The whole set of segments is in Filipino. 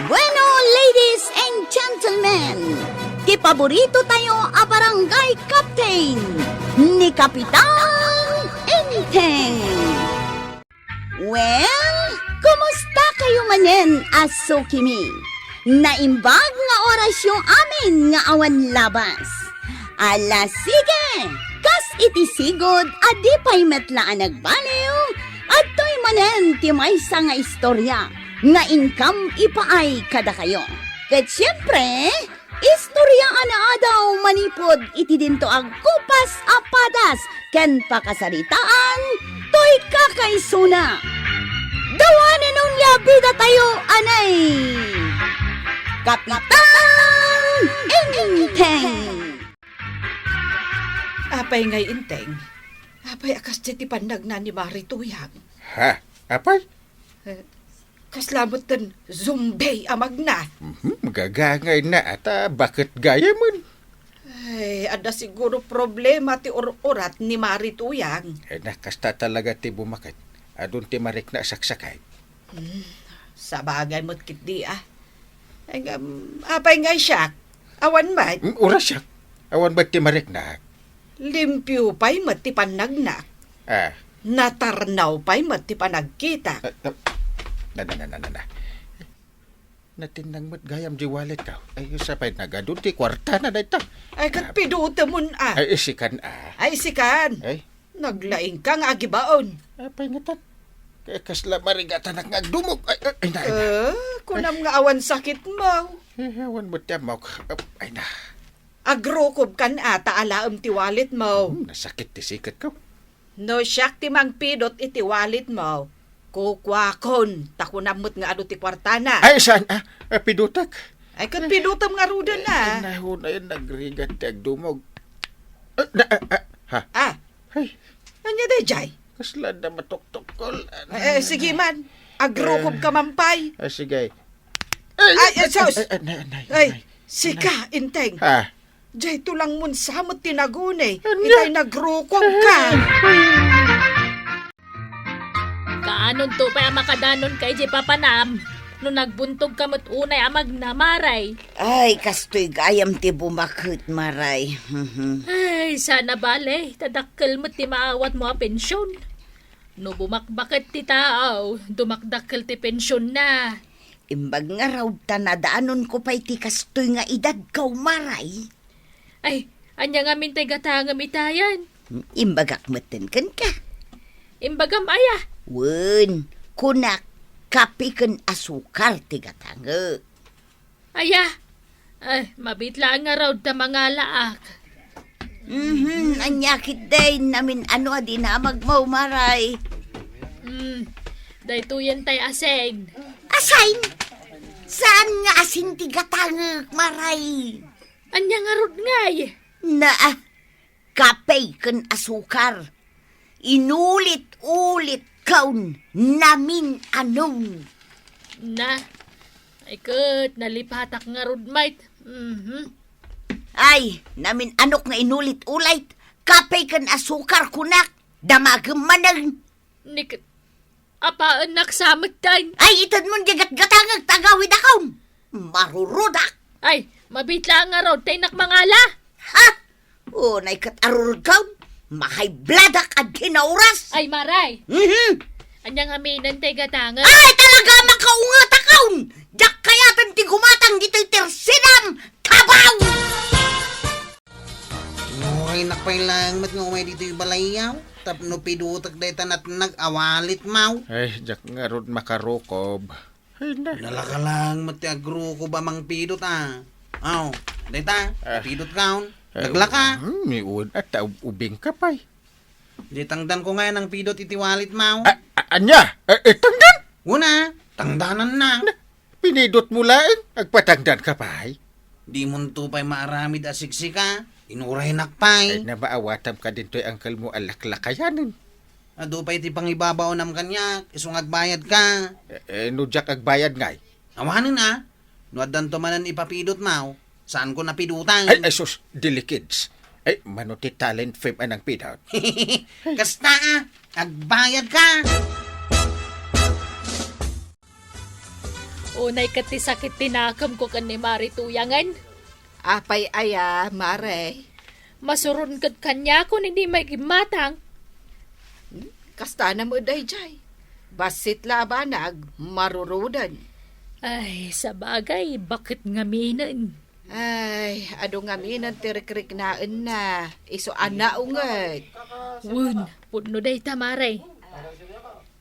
Bueno, ladies and gentlemen, kipaborito tayo a barangay captain ni Kapitan Enteng. Well, kumusta kayo manen, Asukimi? Naimbag nga oras yung amin nga awan labas. Ala sige, kas itisigod adi pa'y metlaan nagbaliw at to'y manen ti maysa nga istorya nga income ipaay kada kayo. Ket siyempre, istorya ana daw manipod iti dinto ag kupas apadas ken pakasaritaan to'y kakaisuna. Dawanen nun bida tayo anay Kapitan Enteng. Apay ngay Inteng. Apay akas ti pandag na ni Marituyang. Ha? Apay? Kaslamot ten zumbay amag na. Magagangay na ata bakit gaya man? Ay, ada siguro problema ti urat ni Marituyang. Nakasta talaga ti bumakit. Adun ti marik na saksakay. Sa bagay mo't kit di ah. Ay, apay ngay siya. Awan mat. Oras siya. Awan ba't ti marik na? Limpyo pa'y mat ti panagnak. Ah. Natarnaw pa'y mat ti panagkita. Na. Natinang mat gayam di wallet ka. Ay, sapay nagadun ti kwarta na na ito. Ay, katpiduta mo ah. Ay, isikan ah. Ay, sikan. Ay, Naglaing ka nga agibaon. apay nga tan. Kaya kasla marigatan na ngagdumog. Ay, na. Kunam nga awan sakit mo. Awan mo tiyamok. Ay, na. Agrokob kan ata alaam ti walit mo. Nasakit ti sikat ko. No siyak ti mangpidot iti walit mo. Kukwakon, takunamot nga ado ti kwartana. Ay, saan ah? Pidutak. Ay, kan pidutam nga ruda na. Nahuna yun, nagrigat ti agdumog. Ha? Ah, Ay, anya day, Jay? kasla na matok-tokol. Sige man, agrokob ka mampay. Ay, sige. Ay, sos! Nay. Ay, sika, Inteng. Ha? Jay, tulang mun samot tinagune. Anya? Itay nagrokob ka. Kaanon to pa makadanon kay Jay Papanam. No nagbuntog kamot unay amag namaray. Ay, kastoy gayam ti bumakit maray. Ay, sana bale. Tadakkel mo ti maawat mo a pensyon. No bumakbakit ti tao, dumakdakkel ti pensyon na. Imbag nga raw tanadaanon ko pa'y ti kastoy nga edad kaw maray. Ay, anya nga mintay gatangam itayan. Imbagak maten kan ka. Imbagam aya. Wen, kunak kape ken asukar ti gatanga. Aya. Ay, mabitla nga raw ta mga laak. Anyakit day namin ano adi na magmaw maray. Daytoyan tay aseng. Asain? Saan nga asin ti gatanga maray? Anya nga rod ngay. Na kape ken asukar. Inulit-ulit kaun namin anong. Na. Ay kat, nalipatak nga rod mate. Ay, namin anok nga inulit-ulit. Kape ken asukar kunak. Damagem manang. Nik... Apaan naksamot tayo? Ay, itad mo jagat-gatangag tagawid akaw. Marurudak. Ay, mabitla nga raw tayo nakmangala. Ha? O, naikat arurud kaw. Mahay bladak at kinauras. Ay, maray. Anyang aminan tayo gatanga. Ay, talaga makaungat akaw. Jak kayatan ti gumatang dito'y tersinam. Kabaw! Ay, nakpay lang mat nga umay dito yung balayaw. Tapno pidutak dayta nat nag-awalit maw. Ay, jak nga rod makarokob. Ay, na. Nalaka lang mat agro ko ba mang pidot ah. Aw, dayta, pidot kaon. Naglaka. May uwan at ubing ka pa'y. Di tangdan ko nga ng pidot itiwalit maw. Anya? Tangdan? Una, tangdanan na. Pinidot mo lang. Agpatangdan ka pa'y. Di mo to pa'y maaramid asiksika. Inuray nakpay. Ay, nabaawatam ka din to'y angkal mo alaklakayanin. Ado pa'y ti pangibabaw nam kanya. Isong agbayad ka. Nudyak agbayad ngay. Awanin ah. Nuadan to manan ipapidot maw. Saan ko napidutan? Ay, sus, dili kids. Ay, manuti talent fame anang pidot. Kasta ah. Agbayad ka. Unay kati sakit tinakam ko kan ni Mari Tuyangan. Apay aya, mare. Masurun kat kanya ko hindi may gimatang. Kasta na mo day jay. Basit labanag, marurudan. Ay, sa bagay, bakit ngaminan? Ay, ado nga minan tirik-rik naan na. Iso ana unget. Wun, puno day tamaray.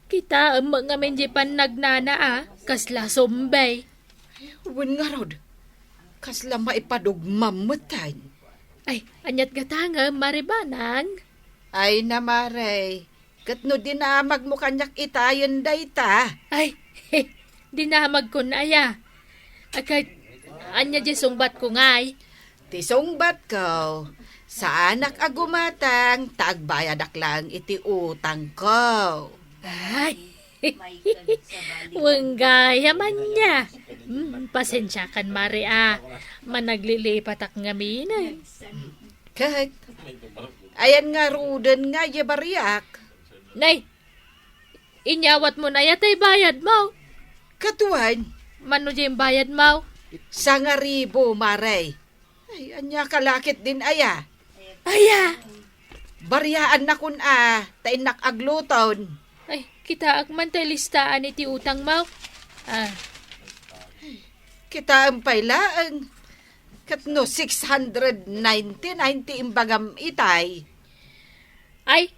Kita ang mga menjipan nagnana kasla sombay. Wen nga rod. Kasla maipadugmamutan. Ay, anyat gatanga, maribanang. Ay na mare. Katno dinamag mo kanyak itayon day ta. Ay, dinamag ko na ya. Agad, anya di sungbat ko ngay. Tisongbat ko. Sa anak agumatang, taagbayadak lang iti utang ko. Ay, wanggaya man niya. Pasensya kan, Mari Managlilipat ak ngaminay. Kag, ayan nga rudan nga yabariak. Nay, inyawat mo na yatay bayad mo. Katuan, Mano yung bayad mo? 1,000 maray. Ay, anya kalakit din aya. Aya! Baryaan na kun tainak agluton. Ay, kita agman tayo listaan iti utang mo. Kita ang pailaan. Katno 690 imbagam itay. Ay,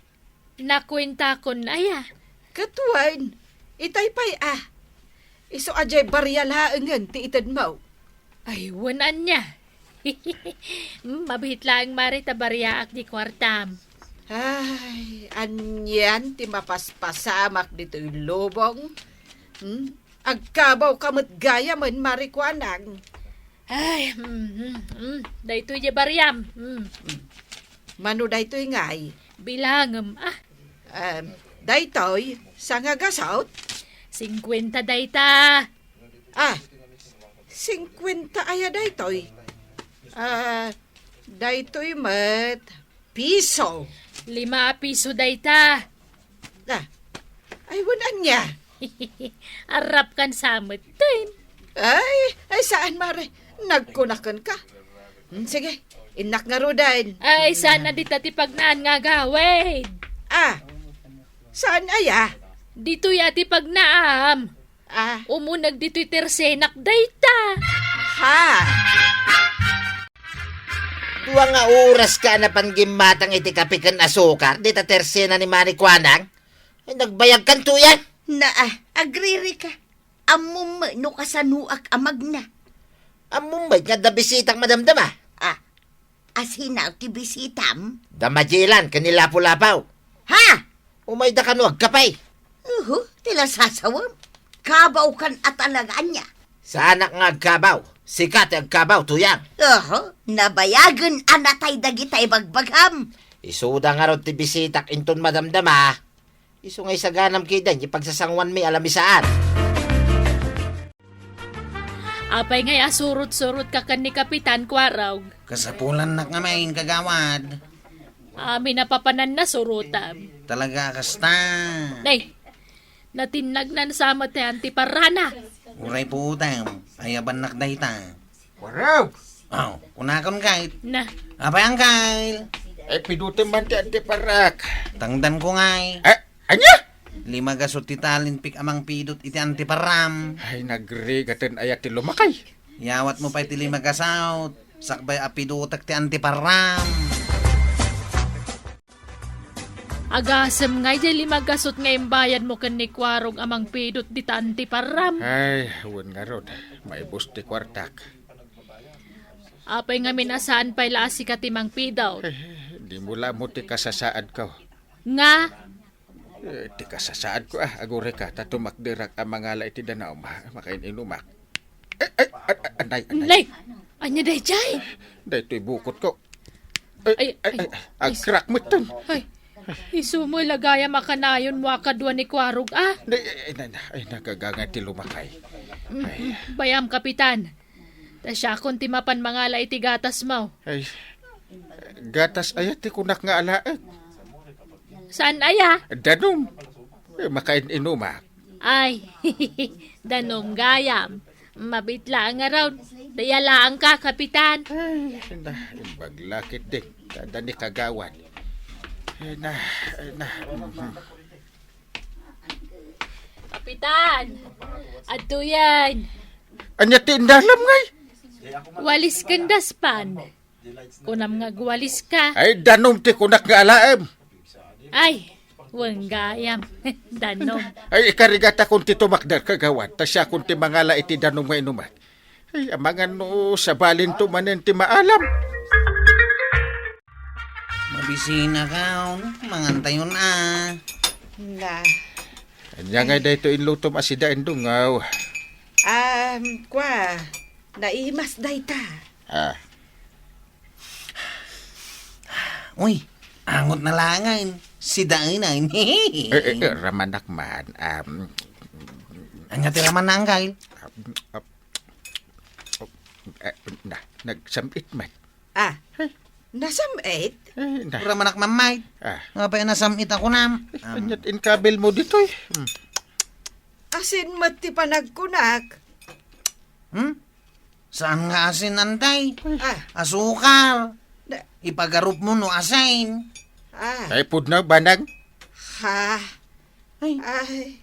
nakwenta ko na ya. Katuan, itay pay Iso ajay baryalaangan ti itad mo. Ay, wanan niya. Mabihit lang Mari tabariaak di kwartam. Ay, anyan ti mapaspasamak dito yung lubong. Agkabaw kamot gaya man marikwanang. Ay, dayto yung bariyam. Mano daytoy ngay. Bilangam, Daytoy, sa nga gasaut. 50 dayta. 50 aya daytoy. Daytoy mat piso. 5 piso dayta. Ay, wanan niya. Arap kan samot din. Ay, saan mare? Nagkunakan ka. Sige, inak nga rodan. Ay, sana di tatipagnaan nga gawin. Saan aya? Dito yati pagnaam. Umunag dito'y tersenak dayta. Ha? Duwa nga oras ka na panggimatang iti kapikan asukar, di ta tersena ni Marikwanang. Ay, nagbayag kan tuyan. Agriri ka. Amum no kasanuak amag na. Amumbay nga da bisitang madamdama. Asinaw ti bisitam. Damajilan kanilapo-lapaw. Ha? Umay da kanuag kapay. Tila sasawam. Kabaw kan atalagaan niya. Sa anak nga agkabaw, sikat agkabaw tuyang. Nabayagan anatay dagitay bagbagam. Isuda nga ron ti bisitak inton madamdama. Isu ngay saganam kidan, ipagsasangwan mi alamisaan. Apay ngay asurot-surot ka kan ni Kapitan Kwaraw. Kasapulan na kamain kagawad. Amin napapanan na surutam. Talaga kasta. Nay, natinagnan sa mate antiparana. Uray po utang. Ayaban nakdayta. Waraw! Kunakon kahit. Na, Apay ang kail. Ay, pidutin man ti antiparak. Tangdan ko ngay. Anya? 5 gasot ti talinpik amang pidot iti antiparam. Ay, nagrigaten ayat ti lumakay. Yawat mo pa iti 5 gasaut. Sakbay apidutak ti antiparam. agasem ngay jay 5 gasot ngay bayad mo kan ni Kwarog amang pidot di ta antiparam. Ay, huwag nga rod. Maibos ti kwartak. Apay nga minasaan pa'y laasi ka timang pidaw. Di mula mo ti kasasaad ko. Nga, Ti kasasaad ko agure ka. Tatumakdirak ang mga laiti danaw. Makain inumak. Anay. nay, anya day jay. Dahil bukot ko. Ay, Agkrak mo tan. Ay, isumoy lagaya makanayon mo akadwa ni Kwarog Ay, nagagangat ti lumakay. Bayam Kapitan. Ta siya kon timapan mga laiti gatas mo. Ay, gatas ayat ti kunak nga alaag. Saan aya? Danom. Makain inumak. Ay, danom gayam. Mabitla nga raw. Dayalaan ka, Kapitan. Ay, baglakit din. Tada ni kagawad. Ay, na. Kapitan! Ato yan! Anya tindalam ngay. Walis kandas pan. Kunam nga gwalis ka. Ay, danom ti kunak nga alaem. Ay, wang gayam. Danom. Ay, ikarigata kung ti tumakdar kagawad. Ta siya kung ti mangala iti danom nga inumat. Ay, amangan no, sa balin tumanin ti maalam. Mabisina ka, mangantayon Na, Anya nga dahito inlutom asida indungaw. naimas day ta. Ah, Uy, angot na langan. Si Dainay. ramanak man. Anya tira man na ang kail. Nagsamit man. Nasamait? Ramanak mamay. Nga pa yung nasamit ako na. Anyat inkabel mo dito eh. Asin mati panagkunak. Saan nga asin antay? Ah, Asukal. na- Ipagarup mo no asin. Ay, pudna, banang. ha, Ay, ay,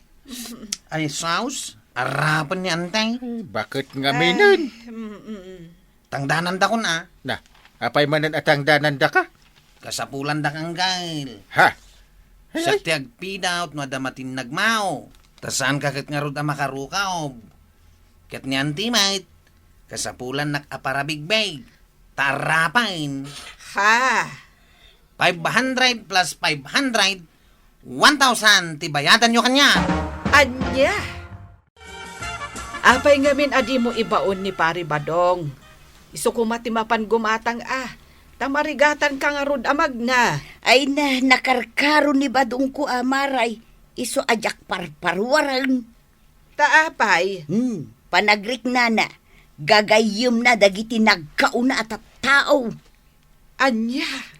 ay sauce. Arapan ni antay. Bakit nga minan? Tangdanan da ko na. Na, apay manan atang danan da ka? Kasapulan da kang gail. Ha? Sa tiag pidaw no damatin nagmao. Tasaan kakit nga rod ang makarukaw. Kat ni antimate. Kasapulan nak-aparabigbay. Tarapain. ha. 500 plus 500, 1,000 tibayatan nyo kanya. Anya. Apay ngamin adi mo ibaon ni Pari Badong. Iso kumatimapan gumatang Tamarigatan ka nga rod amag na. Ay na, nakarkaro ni Badong ko amaray. Iso ajak parparwarang. Taapay. Panagrik na na. Gagayim na dagiti nagkauna at tao. Anya.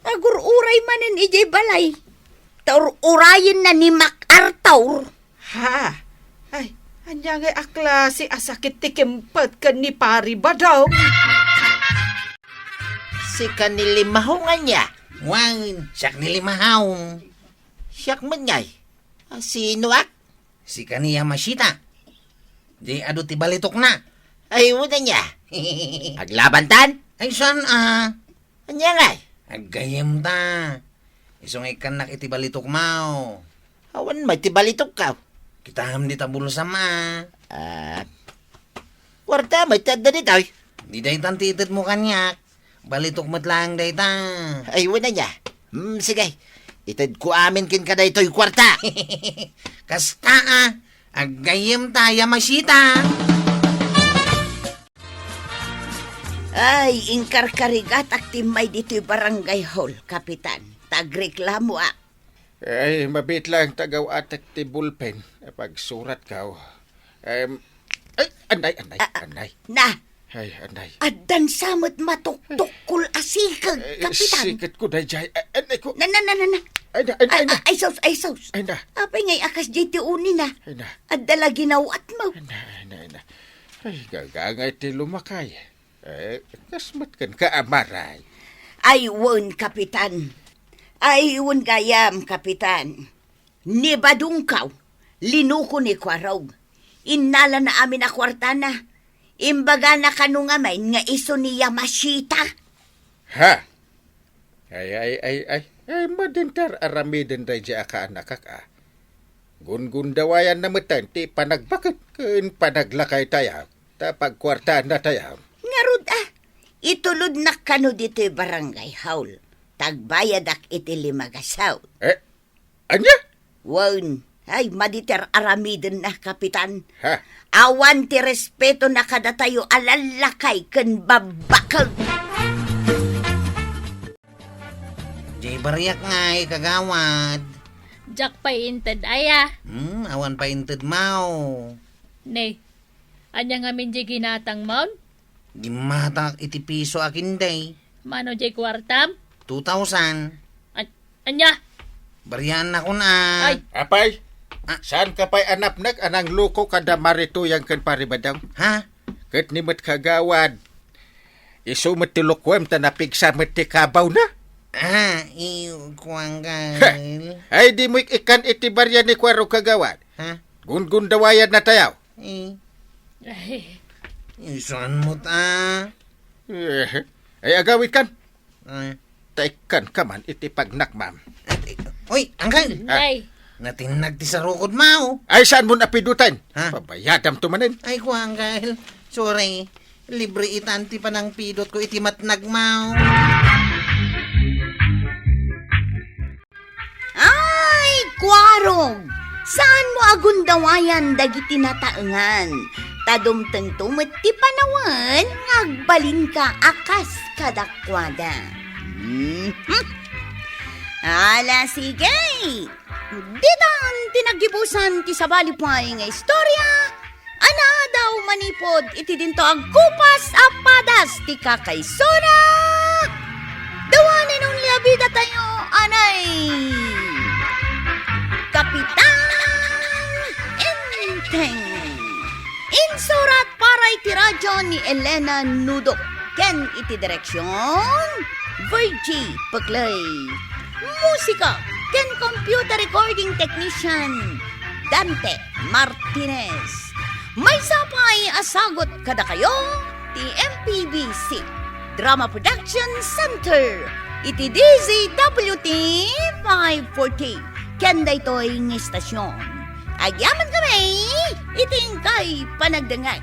Agururay manin ijay balay. Taur-urayin na ni MacArthur. Ha. Ay, anya nga akla si asakit tikimpat ka ni Pari Badong. Si kanilimaho nga niya. Wan, siyak nilimahaw. Siyak man ngay. Sino ak? Si kaniya masita. Di ado tibalitok na. Ay, una niya. Aglabantan? Ay saan Anya ngay. Agayem ta. Isong ikan nak itibalitok mao. Awan may tibalitok ka. Kita ham di tabulo sama. Warta may tanda dito. Di day tantitid mo kanyak. Balitok mat lang day ta. Ay, una niya. Sige. Itad ko amin kin ka daytoy kwarta. Kasta agayem ta Yamashita. Ay, ingkarkarigat aktimay dito'y barangay hall, Kapitan. Tagreklamo Ay, mabit lang tagaw atak ti bulpen. Pagsurat ka. Ay, anay. Na, Ay, anay. adan samot matuktukul asikag, Kapitan. Sikat ko na jay. Anay ko. Na. Ay na. Ay, sos. Ay na. Apay ngay akas jay ti uni na. Ay na. Adala ginawat mo. Ay na. Ay, gagangay ti lumakay. Ay, kasmat kan ka amaray. Ay, won, Kapitan. Ay, won gayam, Kapitan. Ni Badungkaw, linuko ni Kwarog. Inala na amin na kwarta na. Imbaga na kanungamay nga iso ni Yamashita. Ha? Ay, madintar aramidin ray di aka anakak Gun dawayan na matan, ti panagbakit kun panaglakay tayo. Ta pagkwarta na tayo. Ngarud itulod na kano dito'y barangay haul. Tagbayad ak iti limagasaw. Anya? Won, ay maditer aramidin na, Kapitan. Ha? Awan ti respeto na kada tayo alalakay ken babakal. Jay bariyak nga kagawad. Jack pa inted aya. Awan pa inted mao. Nay, anya nga min di ginatang maun? Gimatak iti piso akin day. Mano di kwartam? 2,000. Anya? Bariyan na ko na. Ay. Apay? Saan ka pa'y anapnak anang luko kada marituyang kan pari badong? Ha? Kat ni mat kagawad. Isu mat tilukwem tanapigsa mat tikabaw na. Kuang gail. Ay di mo ikan itibarya ni kwaro kagawad. Ha? Gun dawayan na tayaw. Eh, Ay, isan mo ta. Ay agawit kan. Ah, Taikan ka man iti pagnakmam. Uy, angkal. Nay. Natinag ti sa rukod mao. Ay saan mo napidutan? Ha? Pabayadam tumanin. Ay, kuang gail. Sorry. Libre itanti pa ng pidot ko iti matnag mao. Ay, kwarog! Saan mo agundawayan dagiti nataengan? Tadumteng tumit ti panawan, ngagbalin ka akas kadakwada. Ala, sige! Ditan tinagibusan ti sabalipay nga istorya, ana daw manipod iti dinto agkupas apadas ti kakaysona. Dawanin nung liabida tayo, anay! Kapitan Enteng. Insurat para iti radyo ni Elena Nudok. Ken iti direksyon Virgie Paglay. Musika ken computer recording technician Dante Martinez. May sapay asagot kada kayo ti MPBC Drama Production Center. Iti DZWT 540. Kenda ito'y ng istasyon. Agyaman kami, iting kay panagdangay.